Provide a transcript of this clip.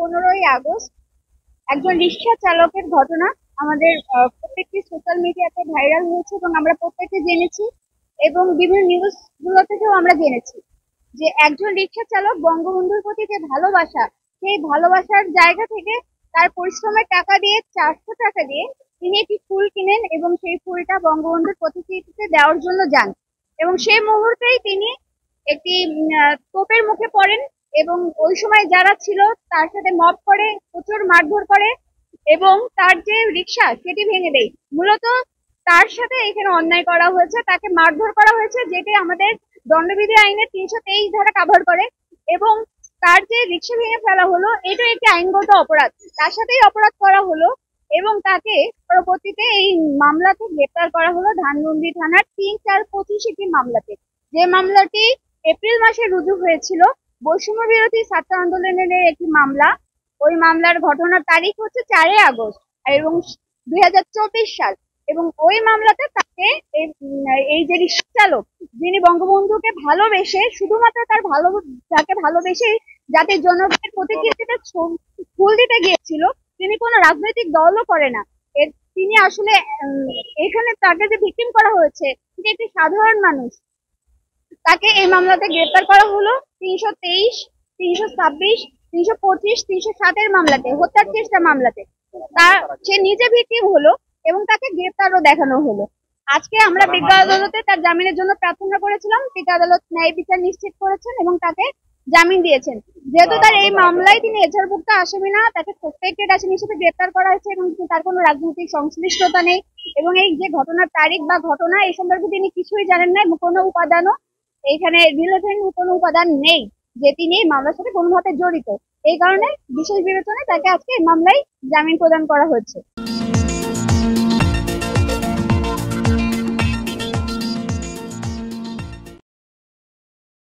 15ই August একজন রিক্সা চালকের ঘটনা আমাদের প্রত্যেকটি সোশ্যাল মিডিয়াতে ভাইরাল হয়েছে এবং আমরা প্রত্যেকে জেনেছি এবং বিভিন্ন নিউজ গুলো থেকেও আমরা জেনেছি যে একজন রিক্সা চালক বঙ্গবন্ধুর প্রতি যে ভালোবাসা, সেই ভালোবাসার জায়গা থেকে তার পরিশ্রমের টাকা দিয়ে 400 টাকা দিয়ে তিনি একটি ফুল কিনেন এবং সেই ফুলটা বঙ্গবন্ধুর প্রতিকৃতিতে দেওয়ার জন্য যান এবং সেই মুহূর্তেই তিনি একটি তোপের মুখে পড়েন এবং ওই সময় যারা ছিল তার সাথে মব করে, প্রচুর মারধর করে এবং তার যে রিক্সা সেটি ভেঙে দেয়। মূলত তার সাথে এখানে অন্যায় করা হয়েছে, তাকে মারধর করা হয়েছে, যেটি আমাদের দণ্ডবিধি আইনের 323 ধারা কভার করে এবং তার যে রিক্সা ভেঙে ফেলা হলো এটা একটি আইনগত অপরাধ, তার সাথেই অপরাধ করা হলো এবং তাকে পরবর্তীতে এই মামলাতে গ্রেপ্তার করা হলো ধানমন্ডি থানার 3-4-25 একটি মামলাতে। যে মামলাটি এপ্রিল মাসে রুজু হয়েছিল, বৈষম্য বিরোধী ছাত্র আন্দোলনের একটি মামলা। ওই মামলার ঘটনার তারিখ হচ্ছে 4 আগস্ট এবং 2024 সাল এবং ওই মামলাতে তাকে এই যে রিক্সা চালক যিনি বঙ্গবন্ধুকে ভালোবেসে, শুধুমাত্র তাকে ভালোবেসে যাতে জনগণের প্রতিকৃতিতে ফুল দিতে গিয়েছিল, তিনি কোনো রাজনৈতিক দলও করে না। তিনি আসলে এখানে তাকে যে ভিকটিম করা হয়েছে তিনি একটি সাধারণ মানুষ। তাকে এই মামলাতে গ্রেপ্তার করা হলো 323, 326, 325, 307 মামলাতে, হত্যার চেষ্টা মামলাতে। সে নিজে ভিকটিম হলো এবং তাকে গ্রেপ্তারও দেখানো হলো। আজকে আমরা বিজ্ঞ আদালতে তার জামিনের জন্য প্রার্থনা করেছিলাম, বিজ্ঞ আদালত ন্যায় বিচার নিশ্চিত করেছেন এবং তাকে জামিন দিয়েছেন। যেহেতু তার এই মামলায় তিনি এজাহারভুক্ত আসামি না, তাকে সাসপেক্টেড আসামি হিসেবে গ্রেপ্তার করা হয়েছে এবং তার কোনো রাজনৈতিক সংশ্লিষ্টতা নেই এবং এই যে ঘটনার তারিখ বা ঘটনা এই সম্পর্কে তিনি কিছুই জানেন না এবং কোনো উপাদানও এখানে রিলেভেন্ট কোনো উপাদান নেই যে তিনি এই মামলার সাথে কোনোভাবে জড়িত। এই কারণে বিশেষ বিবেচনায় তাকে আজকে এই মামলায় জামিন প্রদান করা হয়েছে।